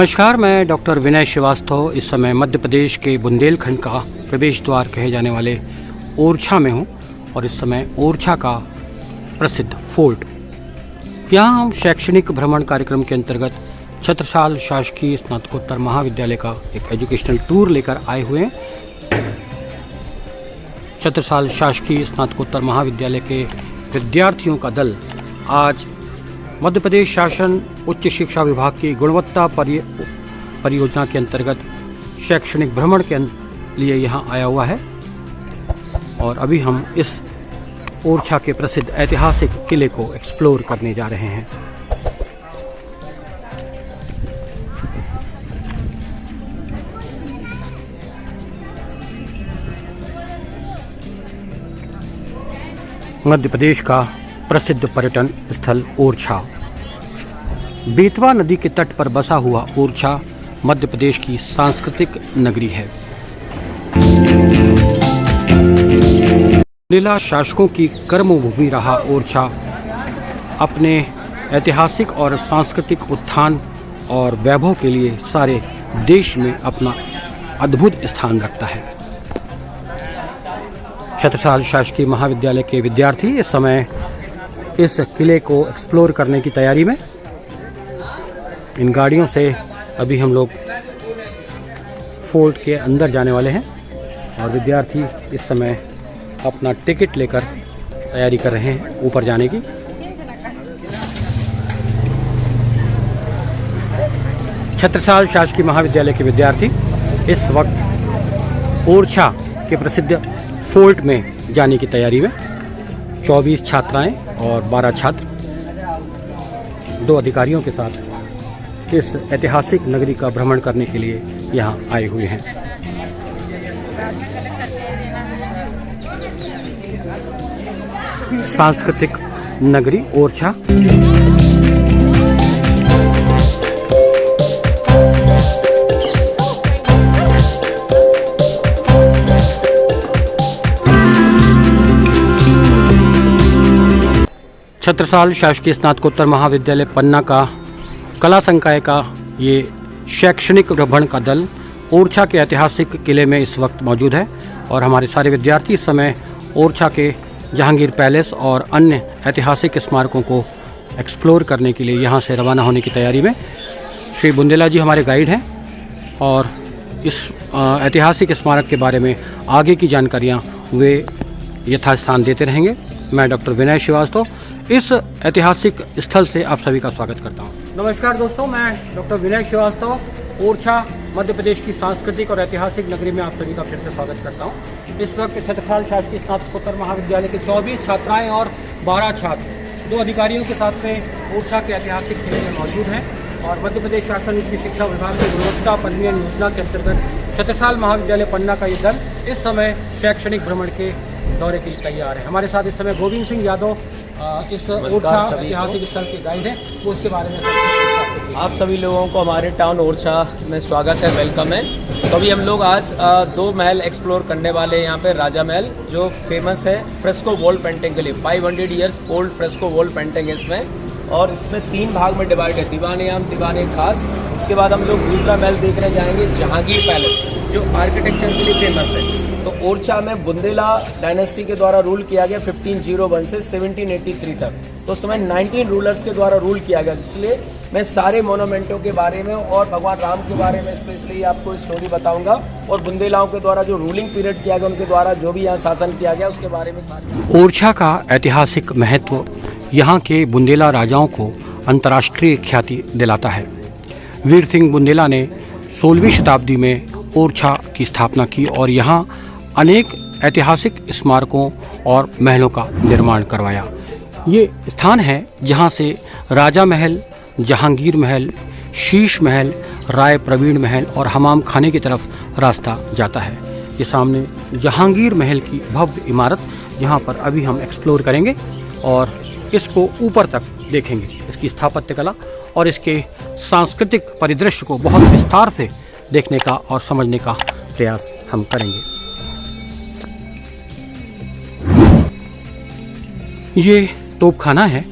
नमस्कार, मैं डॉक्टर विनय श्रीवास्तव इस समय मध्य प्रदेश के बुंदेलखंड का प्रवेश द्वार कहे जाने वाले ओरछा में हूँ और इस समय ओरछा का प्रसिद्ध फोर्ट, यहाँ हम शैक्षणिक भ्रमण कार्यक्रम के अंतर्गत छत्रसाल शासकीय स्नातकोत्तर महाविद्यालय का एक एजुकेशनल टूर लेकर आए हुए हैं। छत्रसाल शासकीय स्नातकोत्तर महाविद्यालय के विद्यार्थियों का दल आज मध्य प्रदेश शासन उच्च शिक्षा विभाग की गुणवत्ता परियोजना के अंतर्गत शैक्षणिक भ्रमण के लिए यहाँ आया हुआ है और अभी हम इस ओरछा के प्रसिद्ध ऐतिहासिक किले को एक्सप्लोर करने जा रहे हैं। मध्य प्रदेश का प्रसिद्ध पर्यटन स्थल ओरछा। बेतवा नदी के तट पर बसा हुआ ओरछा मध्य प्रदेश की सांस्कृतिक नगरी है। बुंदेला शासकों की कर्मभूमि रहा ओरछा अपने ऐतिहासिक और सांस्कृतिक उत्थान और वैभव के लिए सारे देश में अपना अद्भुत स्थान रखता है। छत्रसाल शासकीय महाविद्यालय के विद्यार्थी इस समय इस किले को एक्सप्लोर करने की तैयारी में। इन गाड़ियों से अभी हम लोग फोर्ट के अंदर जाने वाले हैं और विद्यार्थी इस समय अपना टिकट लेकर तैयारी कर रहे हैं ऊपर जाने की। छत्रसाल शासकीय महाविद्यालय के विद्यार्थी इस वक्त ओरछा के प्रसिद्ध फोर्ट में जाने की तैयारी में। 24 छात्राएं और 12 छात्र 2 अधिकारियों के साथ इस ऐतिहासिक नगरी का भ्रमण करने के लिए यहाँ आए हुए हैं। सांस्कृतिक नगरी ओरछा। छत्रसाल शासकीय स्नातकोत्तर महाविद्यालय पन्ना का कला संकाय का ये शैक्षणिक भ्रमण का दल ओरछा के ऐतिहासिक किले में इस वक्त मौजूद है और हमारे सारे विद्यार्थी इस समय ओरछा के जहांगीर पैलेस और अन्य ऐतिहासिक स्मारकों को एक्सप्लोर करने के लिए यहाँ से रवाना होने की तैयारी में। श्री बुंदेला जी हमारे गाइड हैं और इस ऐतिहासिक स्मारक के बारे में आगे की जानकारियाँ वे यथास्थान देते रहेंगे। मैं डॉक्टर विनय श्रीवास्तव इस ऐतिहासिक स्थल से आप सभी का स्वागत करता हूँ। नमस्कार दोस्तों, मैं डॉक्टर विनय श्रीवास्तव ओरछा मध्य प्रदेश की सांस्कृतिक और ऐतिहासिक नगरी में आप सभी का फिर से स्वागत करता हूँ। इस वक्त छत्रसाल शासकीय स्नातकोत्तर महाविद्यालय के 24 छात्राएं और 12 छात्र 2 अधिकारियों के साथ में ओरछा के ऐतिहासिक किले में मौजूद हैं और मध्य प्रदेश शासन उच्च शिक्षा विभाग की गुणवत्ता परिनियन योजना के अंतर्गत छत्रसाल महाविद्यालय पन्ना का ये दल इस समय शैक्षणिक भ्रमण के दौरे के लिए तैयार है। हमारे साथ इस समय गोविंद सिंह यादव इस ओरछा ऐतिहासिक स्थल के गाइड हैं, वो उसके बारे में आप सभी लोगों को हमारे टाउन ओरछा में स्वागत है, वेलकम है। तो अभी हम लोग आज 2 महल एक्सप्लोर करने वाले हैं। यहाँ पे राजा महल जो फेमस है फ्रेस्को वॉल पेंटिंग के लिए, 500 years old fresco wall painting है इसमें, और इसमें 3 भाग में डिवाइड है, दीवाने आम दीवाने खास। इसके बाद हम लोग दूसरा महल देखने जाएंगे जहांगीर पैलेस जो आर्किटेक्चर के लिए फेमस है। तो ओरछा में बुंदेला डायनेस्टी के द्वारा रूल किया गया 1501 से 1783 तक। तो उस समय 19 रूलर्स के द्वारा रूल किया गया, इसलिए मैं सारे मोनूमेंटों के बारे में और भगवान राम के बारे में स्पेशली आपको स्टोरी बताऊंगा और बुंदेलाओं के द्वारा जो रूलिंग पीरियड किया गया, उनके द्वारा जो भी यहाँ शासन किया गया उसके बारे में सारी। ओरछा का ऐतिहासिक महत्व यहाँ के बुंदेला राजाओं को अंतर्राष्ट्रीय ख्याति दिलाता है। वीर सिंह बुंदेला ने 16वीं शताब्दी में ओरछा की स्थापना की और यहाँ अनेक ऐतिहासिक स्मारकों और महलों का निर्माण करवाया। ये स्थान है जहाँ से राजा महल, जहांगीर महल, शीश महल, राय प्रवीण महल और हमाम खाने की तरफ रास्ता जाता है। ये सामने जहांगीर महल की भव्य इमारत, यहाँ पर अभी हम एक्सप्लोर करेंगे और इसको ऊपर तक देखेंगे, इसकी स्थापत्य कला और इसके सांस्कृतिक परिदृश्य को बहुत विस्तार से देखने का और समझने का प्रयास हम करेंगे। ये तोपखाना है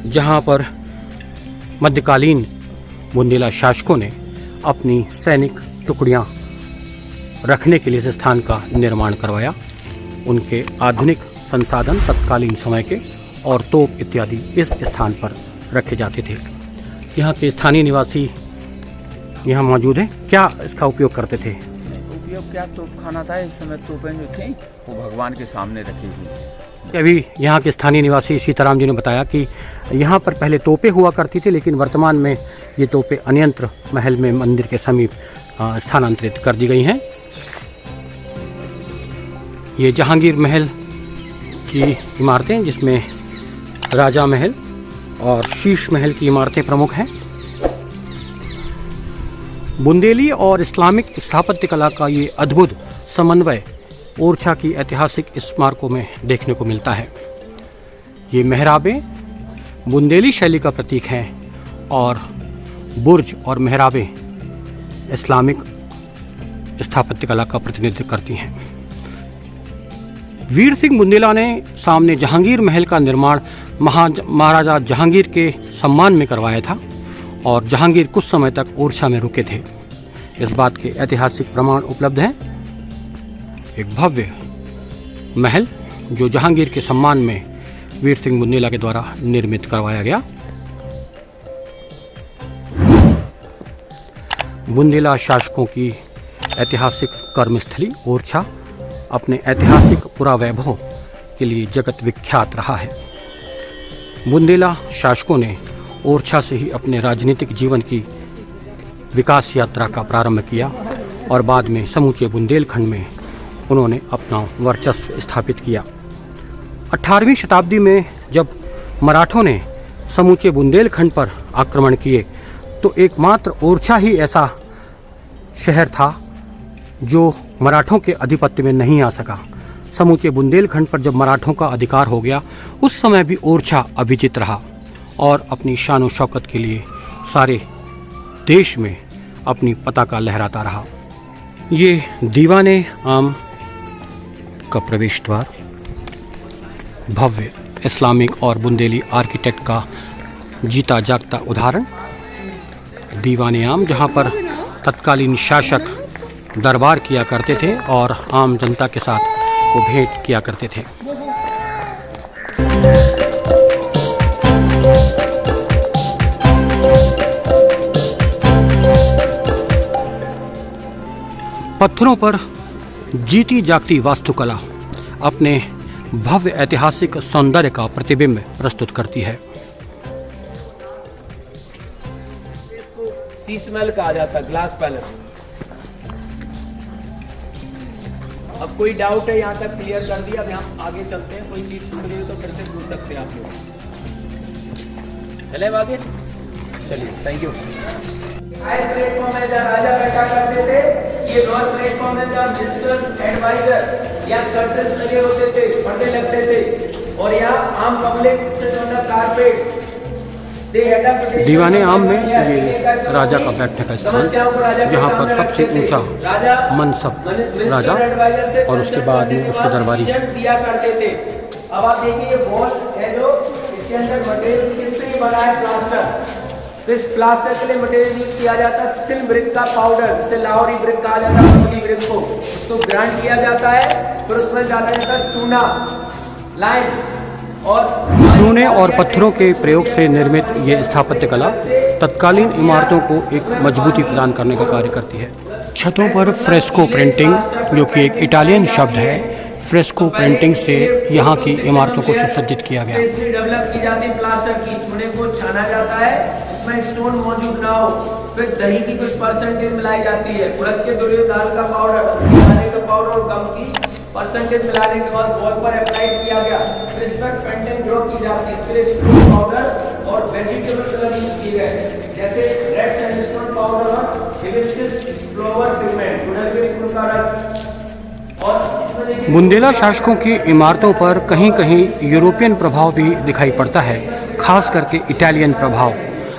जहाँ पर मध्यकालीन बुंदेला शासकों ने अपनी सैनिक टुकड़ियां रखने के लिए इस स्थान का निर्माण करवाया। उनके आधुनिक संसाधन तत्कालीन समय के और तोप इत्यादि इस स्थान पर रखे जाते थे। यहाँ के स्थानीय निवासी यहाँ मौजूद हैं। क्या इसका उपयोग करते थे? उपयोग क्या, तोप खाना था। इस समय तोपें जो थी वो भगवान के सामने रखी हुई। अभी यहाँ के स्थानीय निवासी सीताराम जी ने बताया कि यहाँ पर पहले तोपें हुआ करती थी, लेकिन वर्तमान में ये तोपें अन्यंत्र महल में मंदिर के समीप स्थानांतरित कर दी गई हैं। ये जहांगीर महल की इमारतें, जिसमें राजा महल और शीश महल की इमारतें प्रमुख हैं। बुंदेली और इस्लामिक स्थापत्य कला का ये अद्भुत समन्वय ओरछा की ऐतिहासिक स्मारकों में देखने को मिलता है। ये मेहराबें बुंदेली शैली का प्रतीक हैं और बुर्ज और मेहराबें इस्लामिक स्थापत्य कला का प्रतिनिधित्व करती हैं। वीर सिंह बुंदेला ने सामने जहांगीर महल का निर्माण महाराजा जहांगीर के सम्मान में करवाया था और जहांगीर कुछ समय तक ओरछा में रुके थे। इस बात के ऐतिहासिक प्रमाण उपलब्ध हैं। एक भव्य महल जो जहांगीर के सम्मान में वीर सिंह बुंदेला के द्वारा निर्मित करवाया गया। बुंदेला शासकों की ऐतिहासिक कर्मस्थली ओरछा अपने ऐतिहासिक पुरावैभव के लिए जगत विख्यात रहा है। बुंदेला शासकों ने ओरछा से ही अपने राजनीतिक जीवन की विकास यात्रा का प्रारंभ किया और बाद में समूचे बुंदेलखंड में उन्होंने अपना वर्चस्व स्थापित किया। 18वीं शताब्दी में जब मराठों ने समूचे बुंदेलखंड पर आक्रमण किए तो एकमात्र ओरछा ही ऐसा शहर था जो मराठों के आधिपत्य में नहीं आ सका। समूचे बुंदेलखंड पर जब मराठों का अधिकार हो गया, उस समय भी ओरछा अविजित रहा और अपनी शान और शौकत के लिए सारे देश में अपनी पताका लहराता रहा। ये दीवाने आम का प्रवेश द्वार, भव्य इस्लामिक और बुंदेली आर्किटेक्ट का जीता जागता उदाहरण दीवाने आम, जहाँ पर तत्कालीन शासक दरबार किया करते थे और आम जनता के साथ वो भेंट किया करते थे। पत्थरों पर जीती जागती वास्तुकला अपने भव्य ऐतिहासिक सौंदर्य का प्रतिबिंब प्रस्तुत करती है। शीश महल कहा जाता है, ग्लास पैलेस। अब कोई डाउट है यहाँ तक क्लियर कर दिया। अब हम आगे चलते हैं, कोई चीज छूट गई तो फिर से पूछ सकते हैं आप लोग। चले आगे, चलिए, थैंक यू। हाई प्लेटफॉर्म है जहाँ राजा बैठा करते थे, ये लोअर प्लेटफॉर्म है जहाँ मिनिस्टर्स, एडवाइजर या कर्टन्स लगे होते थे, पर्दे लगते थे, और यहाँ आम public sit on the carpet. दीवाने आम में ये राजा का बैठने का स्थान, यहाँ पर सबसे ऊंचा मनसब राजा और उसके बाद में उसके दरबारी दिया करते थे। अब आप देखिए ये वॉल है जो इसके अंदर मटेरियल किससे बना है, प्लास्टर। तो इस प्लास्टर के लिए मटेरियल यूज किया जाता है थिन ब्रिक का पाउडर, जिसे लाहौरी ब्रिक कहा जाता है। पतली ब्रिक को उसको ग्राइंड किया जाता है, फिर उसमें डाला जाता है चूना, लाइम और चूने और पत्थरों के प्रयोग से निर्मित ये स्थापत्य कला तत्कालीन इमारतों को एक मजबूती प्रदान करने का कार्य करती है। छतों पर फ्रेस्को प्रिंटिंग, जो कि एक इटालियन शब्द है, फ्रेस्को प्रिंटिंग से यहाँ की इमारतों को सुसज्जित किया गया। डेवलप की जाती है प्लास्टर की, चूने को छाना जाता है, उसमें स्टोन मौजूद ना हो, फिर दही की कुछ परसेंटेज मिलाई जाती है, उड़द के दुलिये दाल का पाउडर, खाने का पाउडर और गम की परसेंटेज मिलाने के बाद वॉल पर अप्लाई किया गया। फिर इस पर पेंटिंग ड्रॉ की जाती है। इसके लिए स्टोन पाउडर और वेजिटेबल कलर यूज किए गए, जैसे रेड सैंडस्टोन पाउडर और हिबिस्कस फ्लावर पिगमेंट, गुड़हल के फूल का रस। और बुंदेला शासकों की इमारतों पर कहीं कहीं यूरोपियन प्रभाव भी दिखाई पड़ता है, खास करके इटालियन प्रभाव।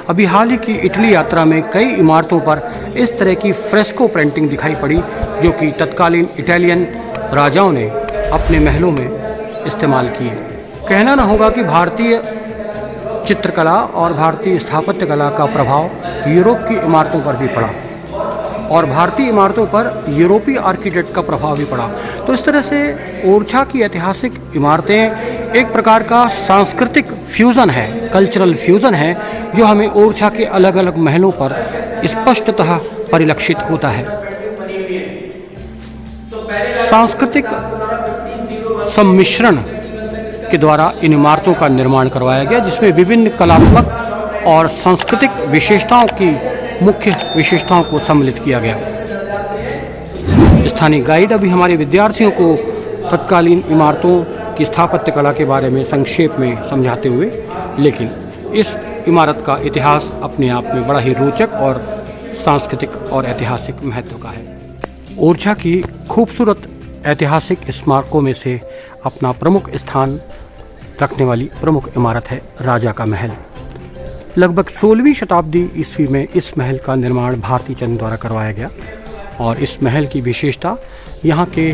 अभी हाल ही की इटली यात्रा में कई इमारतों पर इस तरह की फ्रेस्को प्रिंटिंग दिखाई पड़ी, जो कि तत्कालीन इटालियन राजाओं ने अपने महलों में इस्तेमाल किए। कहना न होगा कि भारतीय चित्रकला और भारतीय स्थापत्य कला का प्रभाव यूरोप की इमारतों पर भी पड़ा और भारतीय इमारतों पर यूरोपीय आर्किटेक्ट का प्रभाव भी पड़ा। तो इस तरह से ओरछा की ऐतिहासिक इमारतें एक प्रकार का सांस्कृतिक फ्यूज़न है, कल्चरल फ्यूज़न है, जो हमें ओरछा के अलग अलग महलों पर स्पष्टतः परिलक्षित होता है। सांस्कृतिक सम्मिश्रण के द्वारा इन इमारतों का निर्माण करवाया गया, जिसमें विभिन्न कलात्मक और सांस्कृतिक विशेषताओं की मुख्य विशेषताओं को सम्मिलित किया गया। स्थानीय गाइड अभी हमारे विद्यार्थियों को तत्कालीन इमारतों की स्थापत्य कला के बारे में संक्षेप में समझाते हुए, लेकिन इस इमारत का इतिहास अपने आप में बड़ा ही रोचक और सांस्कृतिक और ऐतिहासिक महत्व का है। ओरछा की खूबसूरत ऐतिहासिक स्मारकों में से अपना प्रमुख स्थान रखने वाली प्रमुख इमारत है राजा का महल। लगभग 16वीं शताब्दी ईस्वी में इस महल का निर्माण भारती चंद द्वारा करवाया गया और इस महल की विशेषता यहाँ के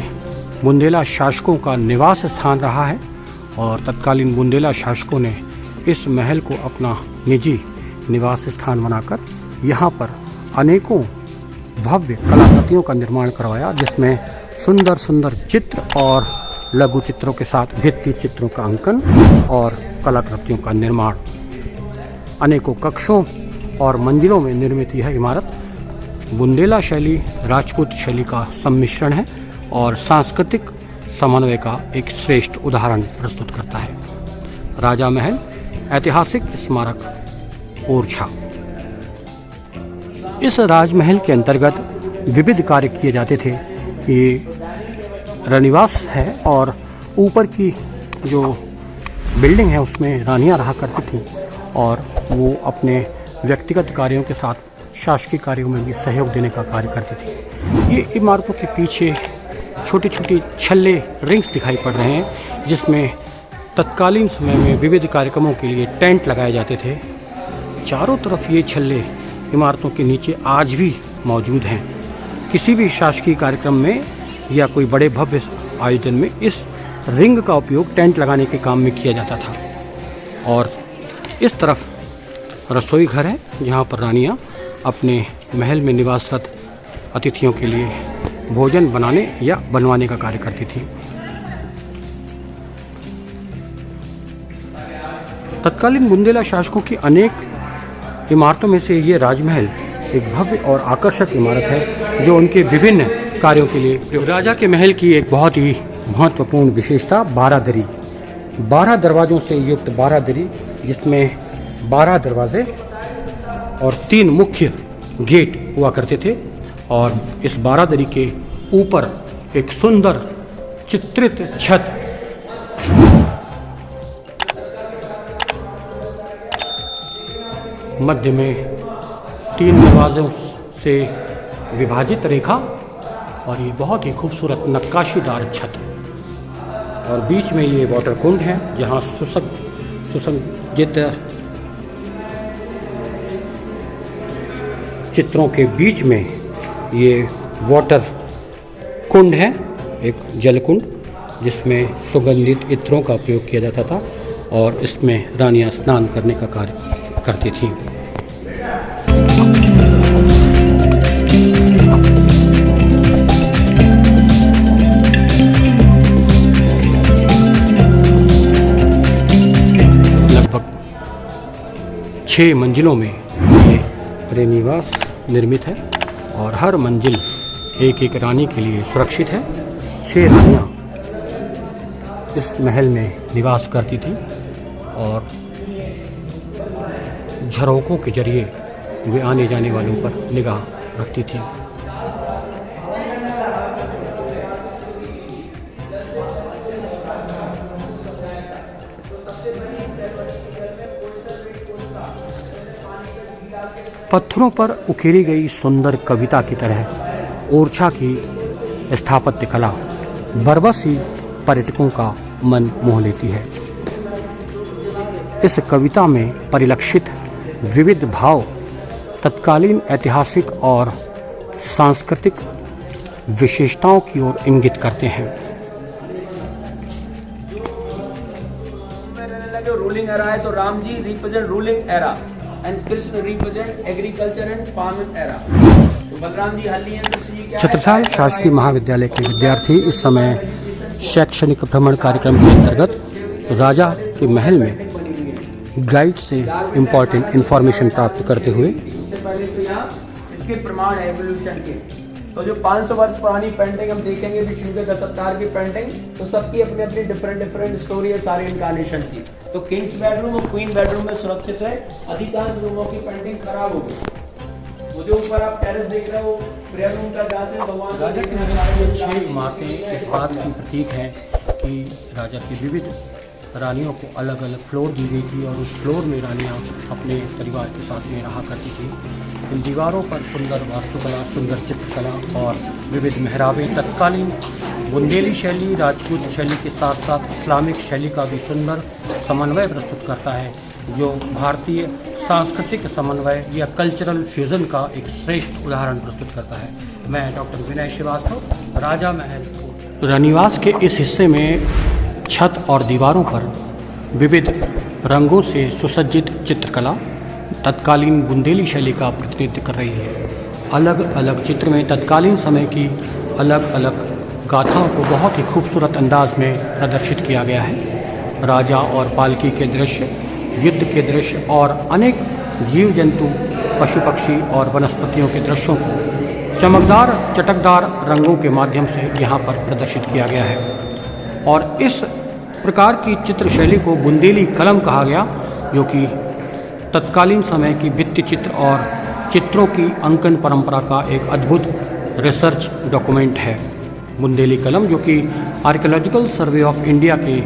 बुंदेला शासकों का निवास स्थान रहा है और तत्कालीन बुंदेला शासकों ने इस महल को अपना निजी निवास स्थान बनाकर यहाँ पर अनेकों भव्य कलाकृतियों का निर्माण करवाया, जिसमें सुंदर सुंदर चित्र और लघु चित्रों के साथ भित्ति चित्रों का अंकन और कलाकृतियों का निर्माण। अनेकों कक्षों और मंजिलों में निर्मित यह इमारत बुंदेला शैली राजपूत शैली का सम्मिश्रण है और सांस्कृतिक समन्वय का एक श्रेष्ठ उदाहरण प्रस्तुत करता है। राजा महल ऐतिहासिक स्मारक ओरछा। इस राजमहल के अंतर्गत विविध कार्य किए जाते थे। ये रनिवास है और ऊपर की जो बिल्डिंग है उसमें रानियां रहा करती थीं और वो अपने व्यक्तिगत कार्यों के साथ शासकीय कार्यों में भी सहयोग देने का कार्य करती थी। ये इमारतों के पीछे छोटी छोटी छल्ले रिंग्स दिखाई पड़ रहे हैं, जिसमें तत्कालीन समय में विविध कार्यक्रमों के लिए टेंट लगाए जाते थे। चारों तरफ ये छल्ले इमारतों के नीचे आज भी मौजूद हैं। किसी भी शासकीय कार्यक्रम में या कोई बड़े भव्य आयोजन में इस रिंग का उपयोग टेंट लगाने के काम में किया जाता था। और इस तरफ रसोई घर है, जहाँ पर रानियाँ अपने महल में निवासरत अतिथियों के लिए भोजन बनाने या बनवाने का कार्य करती थी। तत्कालीन बुंदेला शासकों की अनेक इमारतों में से ये राजमहल एक भव्य और आकर्षक इमारत है, जो उनके विभिन्न कार्यों के लिए। राजा के महल की एक बहुत ही महत्वपूर्ण विशेषता बारादरी, 12 दरवाज़ों से युक्त बारादरी, जिसमें 12 दरवाजे और 3 मुख्य गेट हुआ करते थे और इस बारादरी के ऊपर एक सुंदर चित्रित छत, मध्य में 3 दरवाज़ों से विभाजित रेखा और ये बहुत ही खूबसूरत नक्काशीदार छत और बीच में ये वाटर कुंड है, जहाँ सुसज्जित चित्रों के बीच में ये वाटर कुंड है, एक जल कुंड, जिसमें सुगंधित इत्रों का प्रयोग किया जाता था और इसमें रानियां स्नान करने का कार्य करती थीं। लगभग 6 मंजिलों में ये प्रेमीवास निर्मित है और हर मंजिल एक एक रानी के लिए सुरक्षित है। 6 रानियां इस महल में निवास करती थी और झरोकों के जरिए वे आने जाने वालों पर निगाह रखती थी। पत्थरों पर उकेरी गई सुंदर कविता की तरह ओरछा की स्थापत्य कला बरबस ही पर्यटकों का मन मोह लेती है। इस कविता में परिलक्षित विविध भाव तत्कालीन ऐतिहासिक और सांस्कृतिक विशेषताओं की ओर इंगित करते हैं। रूलिंग एरा है, तो Ram ji represent ruling era and Krishna represent agriculture and farming era. तो बलराम जी हल्ली हैं, कृष्ण जी क्या है? छत्रसाल शासकीय महाविद्यालय के विद्यार्थी इस समय शैक्षणिक भ्रमण कार्यक्रम के अंतर्गत राजा के महल में गाइड से इम्पोर्टेंट इंफॉर्मेशन प्राप्त करते हुए सबसे पहले तो यहाँ इसके प्रमाण है एवोल्यूशन के। तो जो 500 वर्ष पुरानी पेंटिंग हम देखेंगे विष्णु के दस अवतार की पेंटिंग, तो सबकी अपनी अपनी डिफरेंट स्टोरी है सारी इनकारनेशन की। तो किंग्स बेडरूम और क्वीन बेडरूम में सुरक्षित है, अधिकांश रूमों की पेंटिंग खराब हो गई। वो जो ऊपर आप टेरेस देख रहे हो प्रेयर रूम का, जहाँ से भगवान राजा के महल में 6 इमारतें इस बात की प्रतीक हैं कि राजा की विविध रानियों को अलग अलग फ्लोर दी गई थी और उस फ्लोर में रानियां अपने परिवार के साथ में रहा करती थी। इन दीवारों पर सुंदर वास्तुकला, सुंदर चित्रकला और विविध मेहराबें तत्कालीन बुंदेली शैली, राजपूत शैली के साथ साथ इस्लामिक शैली का भी सुंदर समन्वय प्रस्तुत करता है, जो भारतीय सांस्कृतिक समन्वय या कल्चरल फ्यूजन का एक श्रेष्ठ उदाहरण प्रस्तुत करता है। मैं डॉक्टर विनय श्रीवास्तव, राजा महल रनिवास के इस हिस्से में छत और दीवारों पर विविध रंगों से सुसज्जित चित्रकला तत्कालीन बुंदेली शैली का प्रतिनिधित्व कर रही है। अलग अलग चित्र में तत्कालीन समय की अलग अलग गाथाओं को बहुत ही खूबसूरत अंदाज में प्रदर्शित किया गया है। राजा और पालकी के दृश्य, युद्ध के दृश्य और अनेक जीव जंतु, पशु पक्षी और वनस्पतियों के दृश्यों को चमकदार चटकदार रंगों के माध्यम से यहाँ पर प्रदर्शित किया गया है। और इस प्रकार की चित्र शैली को बुंदेली कलम कहा गया, जो कि तत्कालीन समय की भित्ति चित्र और चित्रों की अंकन परंपरा का एक अद्भुत रिसर्च डॉक्यूमेंट है। बुंदेली कलम, जो कि आर्कियोलॉजिकल सर्वे ऑफ इंडिया के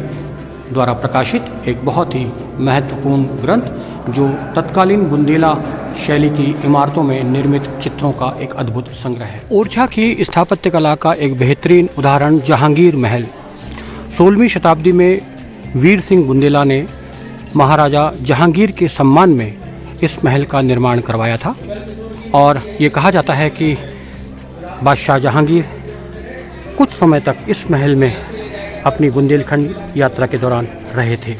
द्वारा प्रकाशित एक बहुत ही महत्वपूर्ण ग्रंथ, जो तत्कालीन बुंदेला शैली की इमारतों में निर्मित चित्रों का एक अद्भुत संग्रह है। ओरछा की स्थापत्य कला का एक बेहतरीन उदाहरण जहांगीर महल। 16वीं शताब्दी में वीर सिंह बुंदेला ने महाराजा जहांगीर के सम्मान में इस महल का निर्माण करवाया था और ये कहा जाता है कि बादशाह जहांगीर कुछ समय तक इस महल में अपनी बुंदेलखंड यात्रा के दौरान रहे थे।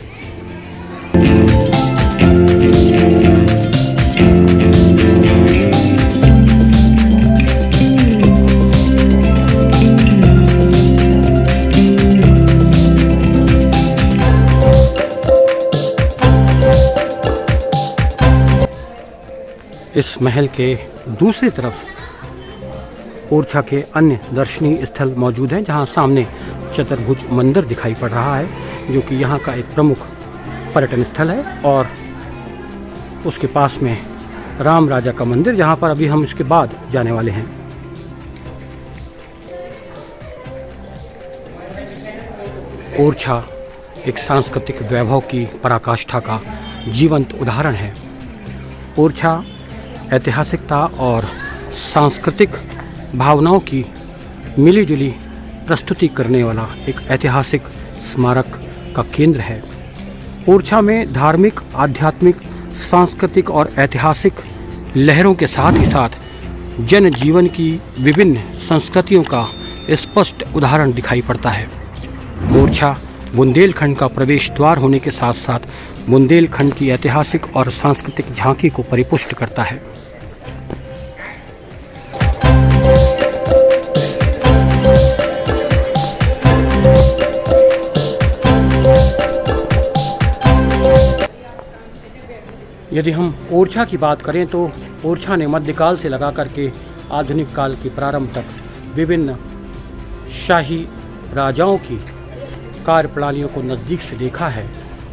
इस महल के दूसरी तरफ ओरछा के अन्य दर्शनीय स्थल मौजूद हैं, जहां सामने चतुर्भुज मंदिर दिखाई पड़ रहा है, जो कि यहाँ का एक प्रमुख पर्यटन स्थल है। और उसके पास में राम राजा का मंदिर, जहाँ पर अभी हम इसके बाद जाने वाले हैं। ओरछा एक सांस्कृतिक वैभव की पराकाष्ठा का जीवंत उदाहरण है। ओरछा ऐतिहासिकता और सांस्कृतिक भावनाओं की मिलीजुली प्रस्तुति करने वाला एक ऐतिहासिक स्मारक का केंद्र है। ओरछा में धार्मिक, आध्यात्मिक, सांस्कृतिक और ऐतिहासिक लहरों के साथ ही साथ जनजीवन की विभिन्न संस्कृतियों का स्पष्ट उदाहरण दिखाई पड़ता है। ओरछा बुंदेलखंड का प्रवेश द्वार होने के साथ साथ बुंदेलखंड की ऐतिहासिक और सांस्कृतिक झांकी को परिपुष्ट करता है। यदि हम ओरछा की बात करें तो ओरछा ने मध्यकाल से लगा करके आधुनिक काल के प्रारंभ तक विभिन्न शाही राजाओं की कार्यप्रणालियों को नज़दीक से देखा है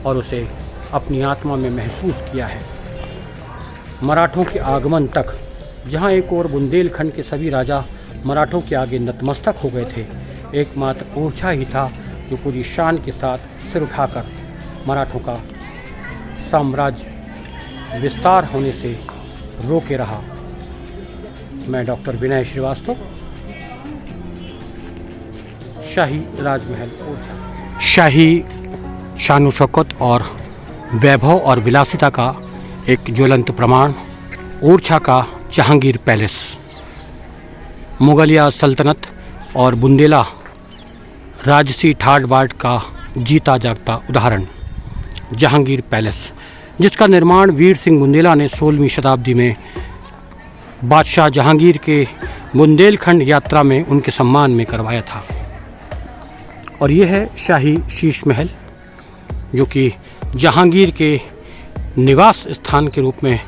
और उसे अपनी आत्मा में महसूस किया है। मराठों के आगमन तक, जहां एक ओर बुंदेलखंड के सभी राजा मराठों के आगे नतमस्तक हो गए थे, एकमात्र ओरछा ही था जो पूरी शान के साथ सिर उठाकर मराठों का साम्राज्य विस्तार होने से रोके रहा। मैं डॉक्टर विनय श्रीवास्तव, शाही राजमहल ओरछा। शाही शान शौकत और वैभव और विलासिता का एक ज्वलंत प्रमाण ओरछा का जहांगीर पैलेस, मुगलिया सल्तनत और बुंदेला राजसी ठाट बाट का जीता जागता उदाहरण। जहांगीर पैलेस, जिसका निर्माण वीर सिंह बुंदेला ने 16वीं शताब्दी में बादशाह जहांगीर के बुंदेलखंड यात्रा में उनके सम्मान में करवाया था। और यह है शाही शीश महल, जो कि जहांगीर के निवास स्थान के रूप में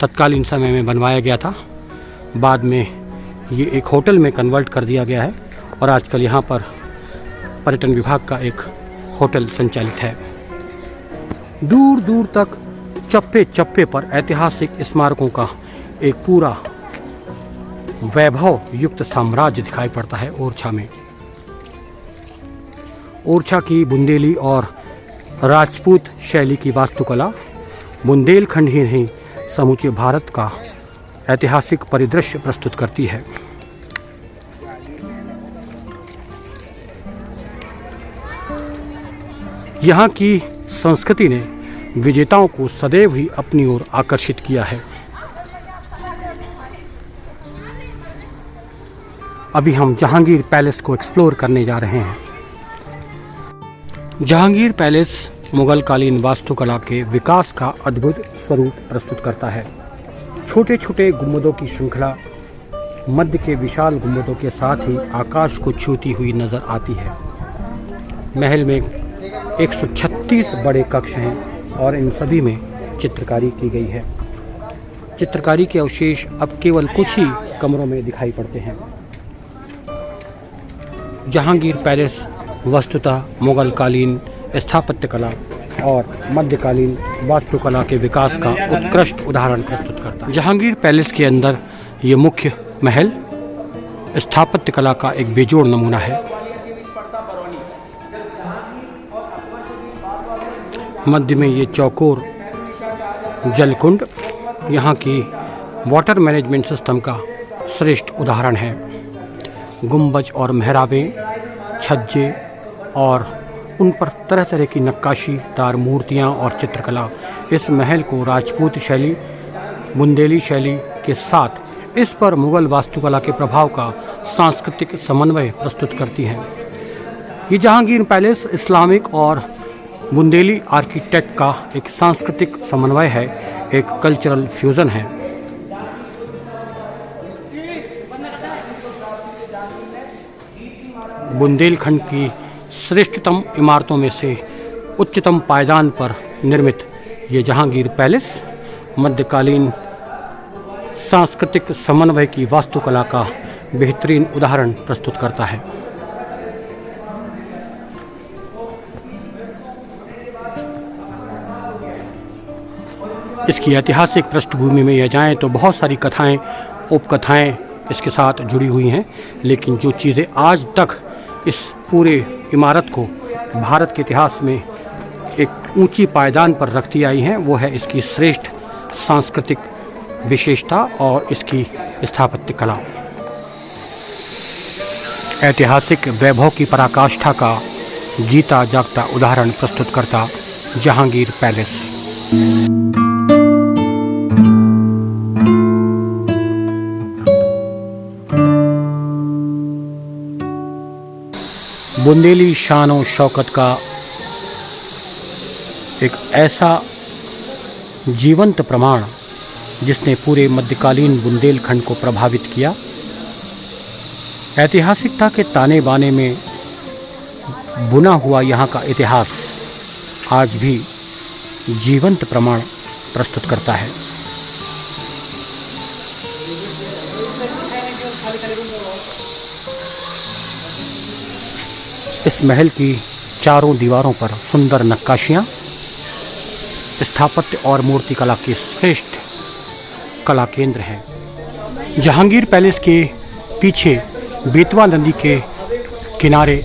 तत्कालीन समय में बनवाया गया था। बाद में ये एक होटल में कन्वर्ट कर दिया गया है और आजकल यहाँ पर पर्यटन विभाग का एक होटल संचालित है। दूर दूर तक चप्पे चप्पे पर ऐतिहासिक स्मारकों का एक पूरा वैभव युक्त साम्राज्य दिखाई पड़ता है ओरछा में। ओरछा की बुंदेली और राजपूत शैली की वास्तुकला बुंदेलखंड ही नहीं समूचे भारत का ऐतिहासिक परिदृश्य प्रस्तुत करती है। यहाँ की संस्कृति ने विजेताओं को सदैव ही अपनी ओर आकर्षित किया है। अभी हम जहांगीर पैलेस को एक्सप्लोर करने जा रहे हैं। जहांगीर पैलेस मुगल कालीन वास्तुकला के विकास का अद्भुत स्वरूप प्रस्तुत करता है। छोटे छोटे गुंबदों की श्रृंखला मध्य के विशाल गुंबदों के साथ ही आकाश को छूती हुई नजर आती है। महल में 136 बड़े कक्ष हैं और इन सभी में चित्रकारी की गई है। चित्रकारी के अवशेष अब केवल कुछ ही कमरों में दिखाई पड़ते हैं। जहांगीर पैलेस वस्तुतः मुगल कालीन स्थापत्य कला और मध्यकालीन वास्तुकला के विकास का उत्कृष्ट उदाहरण प्रस्तुत करता है। जहांगीर पैलेस के अंदर ये मुख्य महल स्थापत्य कला का एक बेजोड़ नमूना है। मध्य में ये चौकोर जलकुंड यहाँ की वाटर मैनेजमेंट सिस्टम का श्रेष्ठ उदाहरण है। गुंबज और मेहराबें, छज्जे और उन पर तरह तरह की नक्काशीदार मूर्तियाँ और चित्रकला इस महल को राजपूत शैली, बुंदेली शैली के साथ इस पर मुगल वास्तुकला के प्रभाव का सांस्कृतिक समन्वय प्रस्तुत करती हैं। ये जहांगीर पैलेस इस्लामिक और बुंदेली आर्किटेक्ट का एक सांस्कृतिक समन्वय है, एक कल्चरल फ्यूजन है। बुंदेलखंड की श्रेष्ठतम इमारतों में से उच्चतम पायदान पर निर्मित ये जहांगीर पैलेस मध्यकालीन सांस्कृतिक समन्वय की वास्तुकला का बेहतरीन उदाहरण प्रस्तुत करता है। इसकी ऐतिहासिक पृष्ठभूमि में यह जाएं तो बहुत सारी कथाएं, उपकथाएं इसके साथ जुड़ी हुई हैं, लेकिन जो चीज़ें आज तक इस पूरे इमारत को भारत के इतिहास में एक ऊंची पायदान पर रखती आई हैं, वो है इसकी श्रेष्ठ सांस्कृतिक विशेषता और इसकी स्थापत्य कला। ऐतिहासिक वैभव की पराकाष्ठा का जीता जागता उदाहरण प्रस्तुत करता जहांगीर पैलेस। बुंदेली शान और शौकत का एक ऐसा जीवंत प्रमाण जिसने पूरे मध्यकालीन बुंदेलखंड को प्रभावित किया। ऐतिहासिकता के ताने बाने में बुना हुआ यहाँ का इतिहास आज भी जीवंत प्रमाण प्रस्तुत करता है। इस महल की चारों दीवारों पर सुंदर नक्काशियाँ स्थापत्य और मूर्तिकला के श्रेष्ठ कला केंद्र हैं। जहांगीर पैलेस के पीछे बेतवा नदी के किनारे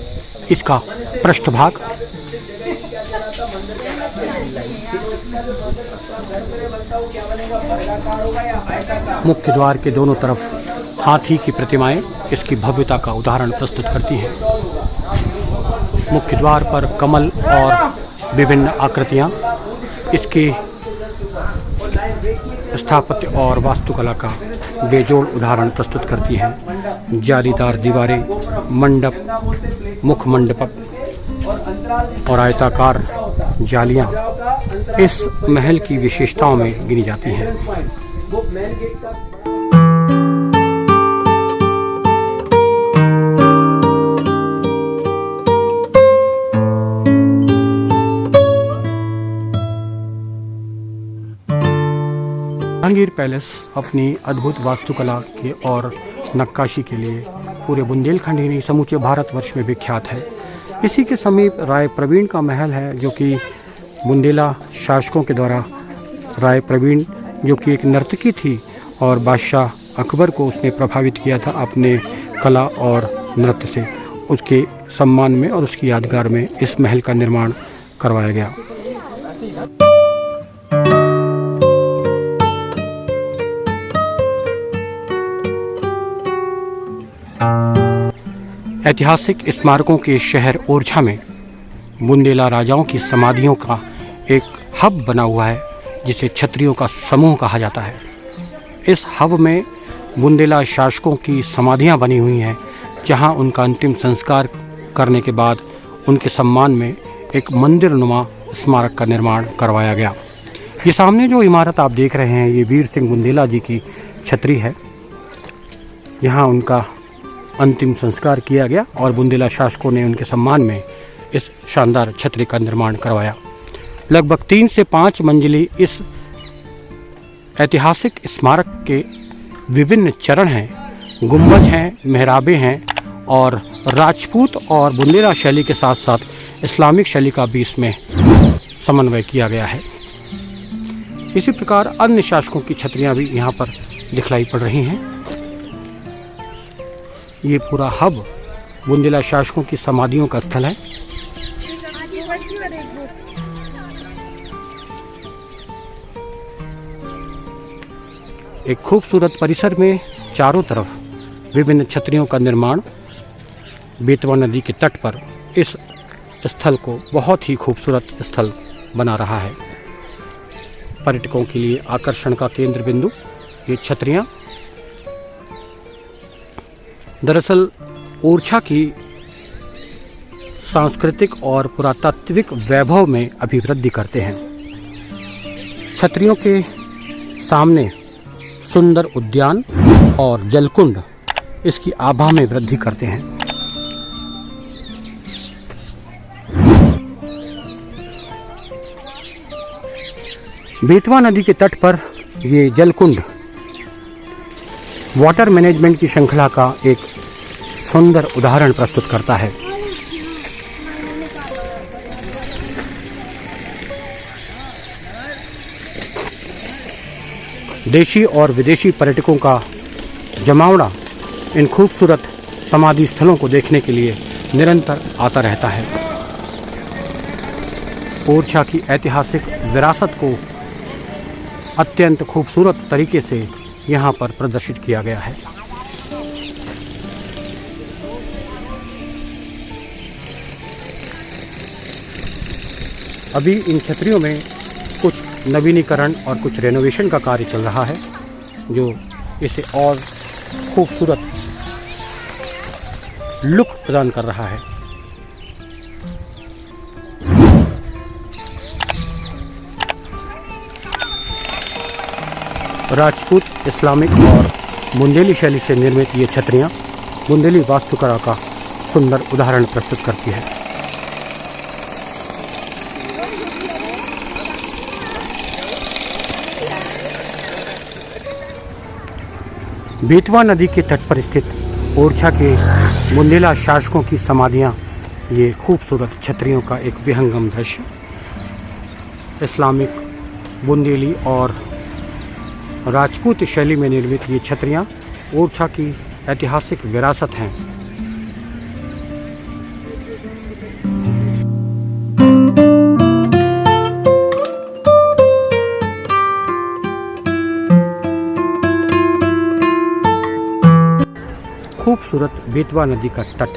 इसका पृष्ठभाग मुख्य द्वार के दोनों तरफ हाथी की प्रतिमाएं इसकी भव्यता का उदाहरण प्रस्तुत करती हैं। मुख्य द्वार पर कमल और विभिन्न आकृतियां इसके स्थापत्य और वास्तुकला का बेजोड़ उदाहरण प्रस्तुत करती हैं। जालीदार दीवारें, मंडप, मुख मंडप और आयताकार जालियां इस महल की विशेषताओं में गिनी जाती हैं। वो मेन गेट का जहांगीर पैलेस अपनी अद्भुत वास्तुकला के और नक्काशी के लिए पूरे बुंदेलखंड ही नहीं समूचे भारतवर्ष में विख्यात है। इसी के समीप राय प्रवीण का महल है, जो कि बुंदेला शासकों के द्वारा राय प्रवीण, जो कि एक नर्तकी थी और बादशाह अकबर को उसने प्रभावित किया था अपने कला और नृत्य से, उसके सम्मान में और उसकी यादगार में इस महल का निर्माण करवाया गया। ऐतिहासिक स्मारकों के शहर ओरछा में बुंदेला राजाओं की समाधियों का एक हब बना हुआ है, जिसे क्षत्रियों का समूह कहा जाता है। इस हब में बुंदेला शासकों की समाधियां बनी हुई हैं, जहां उनका अंतिम संस्कार करने के बाद उनके सम्मान में एक मंदिर नुमा स्मारक का निर्माण करवाया गया। ये सामने जो इमारत आप देख रहे हैं, ये वीर सिंह बुंदेला जी की छतरी है। यहाँ उनका अंतिम संस्कार किया गया और बुंदेला शासकों ने उनके सम्मान में इस शानदार छतरी का निर्माण करवाया। लगभग 3 से 5 मंजिली इस ऐतिहासिक स्मारक के विभिन्न चरण हैं, गुंबज हैं, मेहराबें हैं और राजपूत और बुंदेला शैली के साथ साथ इस्लामिक शैली का भी इसमें समन्वय किया गया है। इसी प्रकार अन्य शासकों की छतरियाँ भी यहाँ पर दिखलाई पड़ रही हैं। ये पूरा हब बुंदेला शासकों की समाधियों का स्थल है। एक खूबसूरत परिसर में चारों तरफ विभिन्न छतरियों का निर्माण बेतवा नदी के तट पर इस स्थल को बहुत ही खूबसूरत स्थल बना रहा है। पर्यटकों के लिए आकर्षण का केंद्र बिंदु ये छतरियाँ दरअसल ओरछा की सांस्कृतिक और पुरातात्विक वैभव में अभिवृद्धि करते हैं। छतरियों के सामने सुंदर उद्यान और जलकुंड इसकी आभा में वृद्धि करते हैं। बेतवा नदी के तट पर ये जलकुंड वाटर मैनेजमेंट की श्रृंखला का एक सुंदर उदाहरण प्रस्तुत करता है। देशी और विदेशी पर्यटकों का जमावड़ा इन खूबसूरत समाधि स्थलों को देखने के लिए निरंतर आता रहता है। ओरछा की ऐतिहासिक विरासत को अत्यंत खूबसूरत तरीके से यहाँ पर प्रदर्शित किया गया है। अभी इन छतरियों में कुछ नवीनीकरण और कुछ रेनोवेशन का कार्य चल रहा है, जो इसे और खूबसूरत लुक प्रदान कर रहा है। राजपूत, इस्लामिक और बुंदेली शैली से निर्मित ये छतरियाँ बुंदेली वास्तुकला का सुंदर उदाहरण प्रस्तुत करती है। बेतवा नदी के तट पर स्थित ओरछा के बुंदेला शासकों की समाधियाँ ये खूबसूरत छतरियों का एक विहंगम दृश्य। इस्लामिक, बुंदेली और राजपूत शैली में निर्मित ये छतरियाँ ओरछा की ऐतिहासिक विरासत हैं। खूबसूरत बेतवा नदी का तट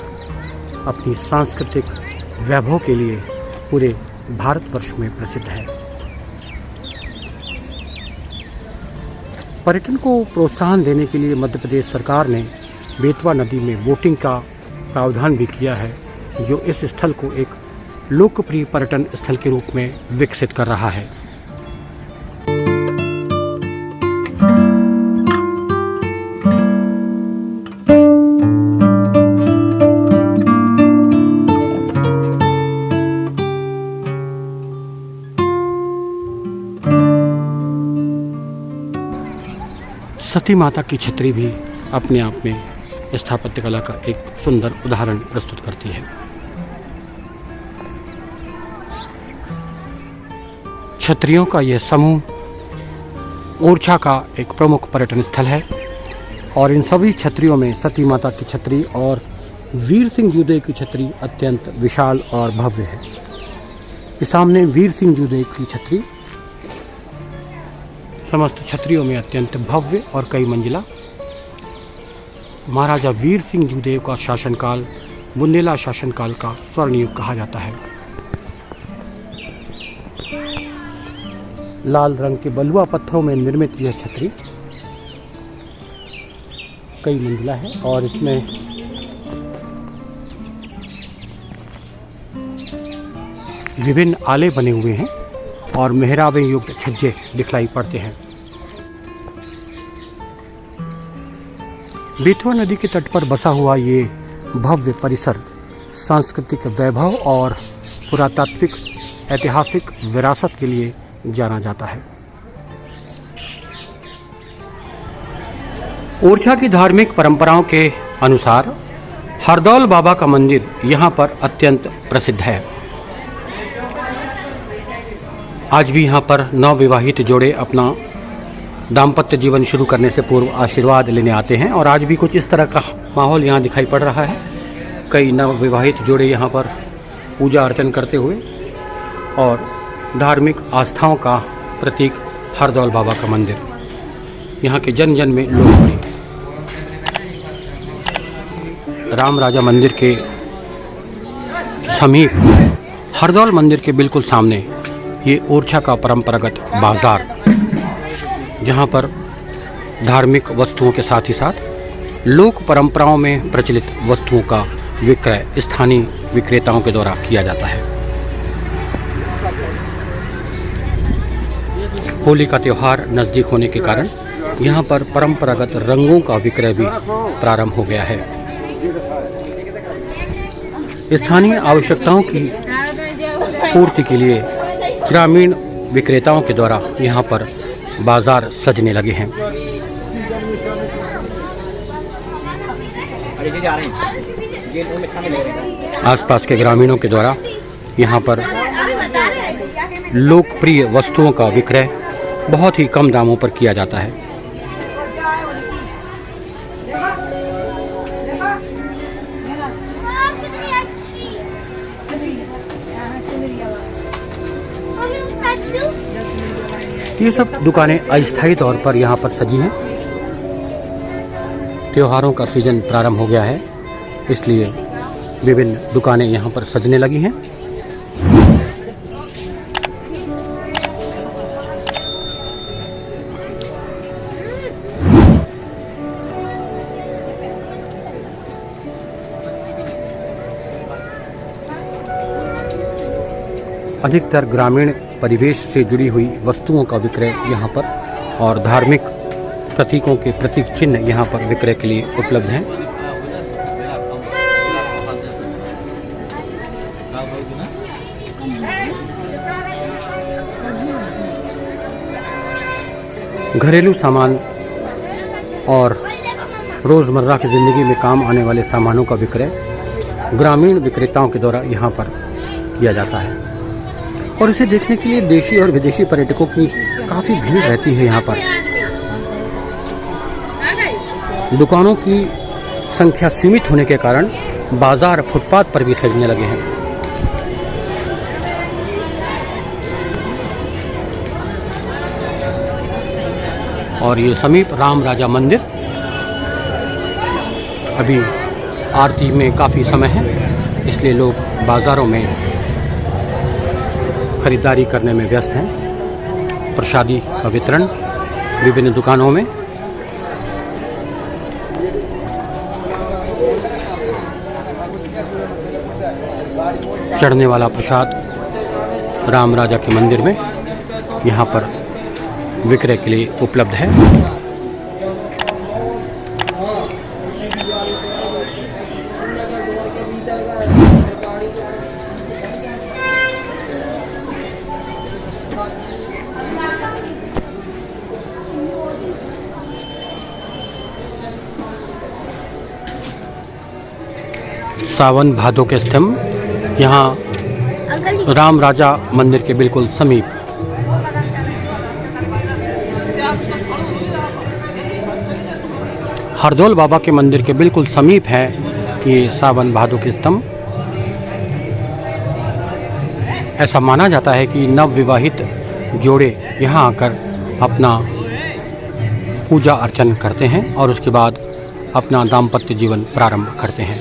अपनी सांस्कृतिक वैभव के लिए पूरे भारतवर्ष में प्रसिद्ध है। पर्यटन को प्रोत्साहन देने के लिए मध्य प्रदेश सरकार ने बेतवा नदी में बोटिंग का प्रावधान भी किया है, जो इस स्थल को एक लोकप्रिय पर्यटन स्थल के रूप में विकसित कर रहा है। सती माता की छतरी भी अपने आप में स्थापत्य कला का एक सुंदर उदाहरण प्रस्तुत करती है। छतरियों का यह समूह ओरछा का एक प्रमुख पर्यटन स्थल है और इन सभी छतरियों में सती माता की छतरी और वीर सिंह जूदेव की छतरी अत्यंत विशाल और भव्य है। इस सामने वीर सिंह जूदेव की छतरी समस्त छतरियों में अत्यंत भव्य और कई मंजिला। महाराजा वीर सिंह जूदेव का शासनकाल बुंदेला शासनकाल का स्वर्ण युग कहा जाता है। लाल रंग के बलुआ पत्थरों में निर्मित यह छतरी कई मंजिला है और इसमें विभिन्न आले बने हुए हैं और मेहराबें युक्त छज्जे दिखलाई पड़ते हैं। बेतवा नदी के तट पर बसा हुआ ये भव्य परिसर सांस्कृतिक वैभव और पुरातात्विक ऐतिहासिक विरासत के लिए जाना जाता है। ओरछा की धार्मिक परंपराओं के अनुसार हरदौल बाबा का मंदिर यहाँ पर अत्यंत प्रसिद्ध है। आज भी यहाँ पर नवविवाहित जोड़े अपना दाम्पत्य जीवन शुरू करने से पूर्व आशीर्वाद लेने आते हैं और आज भी कुछ इस तरह का माहौल यहाँ दिखाई पड़ रहा है। कई नवविवाहित जोड़े यहाँ पर पूजा अर्चन करते हुए और धार्मिक आस्थाओं का प्रतीक हरदौल बाबा का मंदिर यहाँ के जन जन में लोकप्रिय। राम राजा मंदिर के समीप हरदौल मंदिर के बिल्कुल सामने ये ओरछा का परंपरागत बाजार, जहाँ पर धार्मिक वस्तुओं के साथ ही साथ लोक परंपराओं में प्रचलित वस्तुओं का विक्रय स्थानीय विक्रेताओं के द्वारा किया जाता है। होली का त्यौहार नज़दीक होने के कारण यहाँ पर परंपरागत रंगों का विक्रय भी प्रारंभ हो गया है। स्थानीय आवश्यकताओं की पूर्ति के लिए ग्रामीण विक्रेताओं के द्वारा यहाँ पर बाजार सजने लगे हैं। आसपास के ग्रामीणों के द्वारा यहाँ पर लोकप्रिय वस्तुओं का विक्रय बहुत ही कम दामों पर किया जाता है। ये सब दुकानें अस्थायी तौर पर यहाँ पर सजी हैं। त्योहारों का सीजन प्रारंभ हो गया है, इसलिए विभिन्न दुकानें यहाँ पर सजने लगी हैं। अधिकतर ग्रामीण परिवेश से जुड़ी हुई वस्तुओं का विक्रय यहाँ पर और धार्मिक प्रतीकों के प्रतीक चिन्ह यहाँ पर विक्रय के लिए उपलब्ध हैं। घरेलू सामान और रोज़मर्रा की ज़िंदगी में काम आने वाले सामानों का विक्रय ग्रामीण विक्रेताओं के द्वारा यहाँ पर किया जाता है और इसे देखने के लिए देशी और विदेशी पर्यटकों की काफ़ी भीड़ रहती है। यहाँ पर दुकानों की संख्या सीमित होने के कारण बाजार फुटपाथ पर भी सजने लगे हैं। और ये समीप राम राजा मंदिर, अभी आरती में काफ़ी समय है, इसलिए लोग बाज़ारों में खरीदारी करने में व्यस्त हैं। प्रसादी का वितरण विभिन्न दुकानों में। चढ़ने वाला प्रसाद राम राजा के मंदिर में यहाँ पर विक्रय के लिए उपलब्ध है। सावन भादो के स्तंभ यहाँ राम राजा मंदिर के बिल्कुल समीप। हरदौल बाबा के मंदिर के बिल्कुल समीप है ये सावन भादो के स्तंभ। ऐसा माना जाता है कि नवविवाहित जोड़े यहाँ आकर अपना पूजा अर्चन करते हैं और उसके बाद अपना दाम्पत्य जीवन प्रारंभ करते हैं।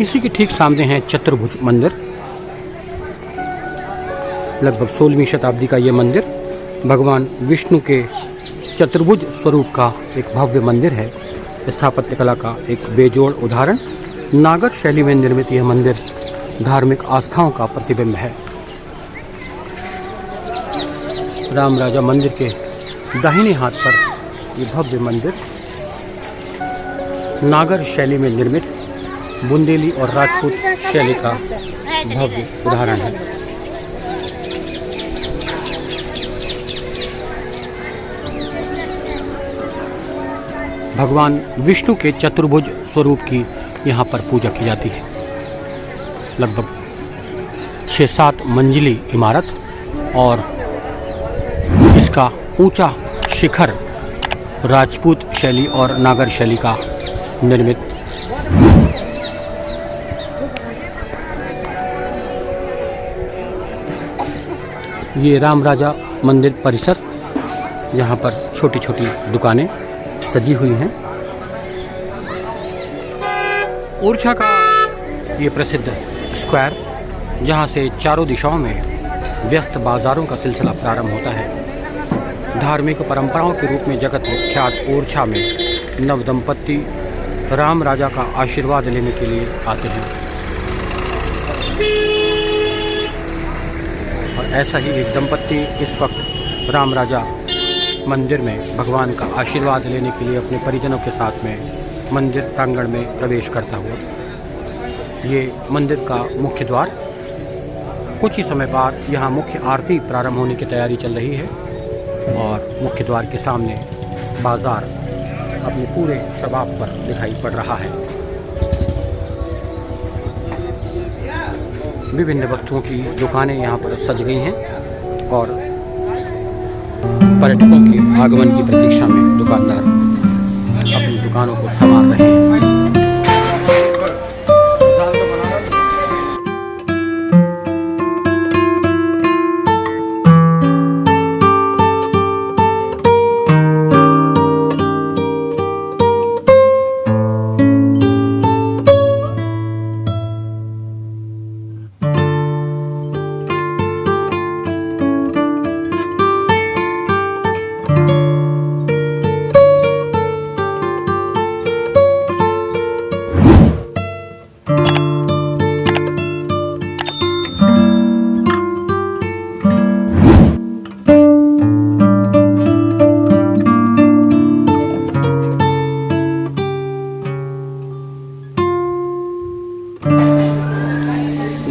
इसी के ठीक सामने है चतुर्भुज मंदिर। लगभग 16वीं शताब्दी का ये मंदिर भगवान विष्णु के चतुर्भुज स्वरूप का एक भव्य मंदिर है। स्थापत्य कला का एक बेजोड़ उदाहरण। नागर शैली में निर्मित यह मंदिर धार्मिक आस्थाओं का प्रतिबिंब है। राम राजा मंदिर के दाहिने हाथ पर ये भव्य मंदिर नागर शैली में निर्मित बुंदेली और राजपूत शैली का भव्य उदाहरण है। भगवान विष्णु के चतुर्भुज स्वरूप की यहाँ पर पूजा की जाती है। लगभग 6-7 मंजिली इमारत और इसका ऊंचा शिखर राजपूत शैली और नागर शैली का निर्मित। ये राम राजा मंदिर परिसर, जहाँ पर छोटी छोटी दुकानें सजी हुई हैं। ओरछा का ये प्रसिद्ध स्क्वायर, जहाँ से चारों दिशाओं में व्यस्त बाज़ारों का सिलसिला प्रारंभ होता है। धार्मिक परंपराओं के रूप में जगत विख्यात ओरछा में नवदंपति राम राजा का आशीर्वाद लेने के लिए आते हैं। और ऐसा ही एक दंपत्ति इस वक्त राम राजा मंदिर में भगवान का आशीर्वाद लेने के लिए अपने परिजनों के साथ में मंदिर प्रांगण में प्रवेश करता हुआ। ये मंदिर का मुख्य द्वार। कुछ ही समय बाद यहाँ मुख्य आरती प्रारंभ होने की तैयारी चल रही है और मुख्य द्वार के सामने बाज़ार अपने पूरे शबाब पर दिखाई पड़ रहा है। विभिन्न वस्तुओं की दुकानें यहाँ पर सज गई हैं और पर्यटकों के आगमन की प्रतीक्षा में दुकानदार अपनी दुकानों को संवार रहे हैं।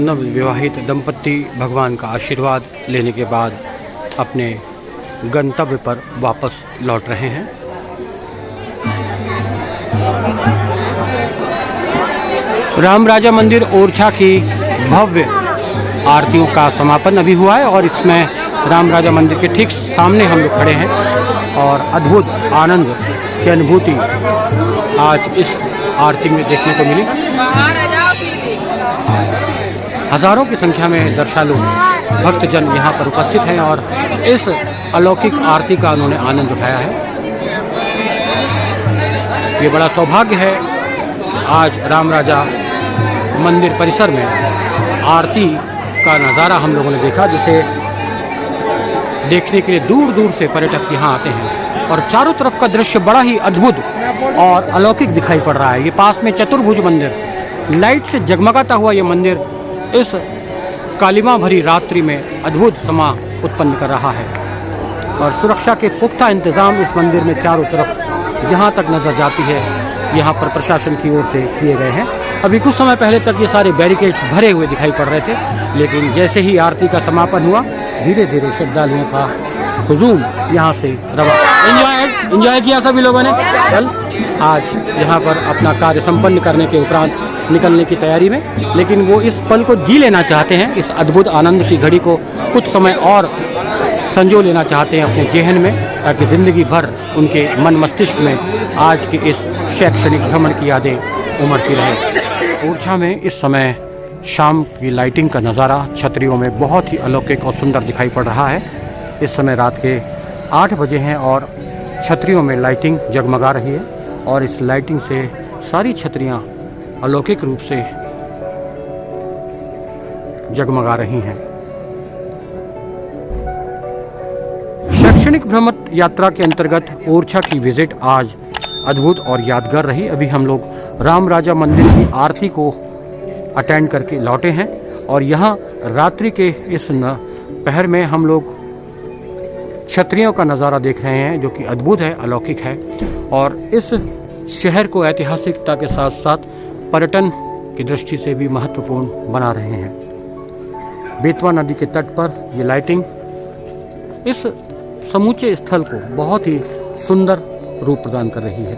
नवविवाहित दंपत्ति भगवान का आशीर्वाद लेने के बाद अपने गंतव्य पर वापस लौट रहे हैं। राम राजा मंदिर ओरछा की भव्य आरतियों का समापन अभी हुआ है और इसमें राम राजा मंदिर के ठीक सामने हम लोग खड़े हैं और अद्भुत आनंद की अनुभूति आज इस आरती में देखने को मिली। हजारों की संख्या में दर्शनालु भक्तजन यहाँ पर उपस्थित हैं और इस अलौकिक आरती का उन्होंने आनंद उठाया है। ये बड़ा सौभाग्य है आज राम राजा मंदिर परिसर में आरती का नज़ारा हम लोगों ने देखा, जिसे देखने के लिए दूर दूर से पर्यटक यहाँ आते हैं। और चारों तरफ का दृश्य बड़ा ही अद्भुत और अलौकिक दिखाई पड़ रहा है। ये पास में चतुर्भुज मंदिर, लाइट से जगमगाता हुआ ये मंदिर इस कालिमा भरी रात्रि में अद्भुत समा उत्पन्न कर रहा है। और सुरक्षा के पुख्ता इंतज़ाम इस मंदिर में चारों तरफ जहाँ तक नज़र जाती है यहाँ पर प्रशासन की ओर से किए गए हैं। अभी कुछ समय पहले तक ये सारे बैरिकेड्स भरे हुए दिखाई पड़ रहे थे, लेकिन जैसे ही आरती का समापन हुआ धीरे धीरे श्रद्धालुओं का हुजूम यहाँ से रवा। एंजॉय किया सभी लोगों ने। कल आज यहाँ पर अपना कार्य संपन्न करने के उपरांत निकलने की तैयारी में, लेकिन वो इस पल को जी लेना चाहते हैं, इस अद्भुत आनंद की घड़ी को कुछ समय और संजो लेना चाहते हैं अपने जेहन में, ताकि ज़िंदगी भर उनके मन मस्तिष्क में आज के इस शैक्षणिक भ्रमण की यादें उमड़ती रहे। ओरछा में इस समय शाम की लाइटिंग का नज़ारा छतरियों में बहुत ही अलौकिक और सुंदर दिखाई पड़ रहा है। इस समय रात के 8 बजे हैं और छतरियों में लाइटिंग जगमगा रही है और इस लाइटिंग से सारी छतरियाँ अलौकिक रूप से जगमगा रही हैं। शैक्षणिक भ्रमण यात्रा के अंतर्गत ओरछा की विजिट आज अद्भुत और यादगार रही। अभी हम लोग राम राजा मंदिर की आरती को अटेंड करके लौटे हैं और यहाँ रात्रि के इस पहर में हम लोग छतरियों का नज़ारा देख रहे हैं, जो कि अद्भुत है, अलौकिक है और इस शहर को ऐतिहासिकता के साथ साथ पर्यटन की दृष्टि से भी महत्वपूर्ण बना रहे हैं। बेतवा नदी के तट पर ये लाइटिंग इस समूचे स्थल को बहुत ही सुंदर रूप प्रदान कर रही है।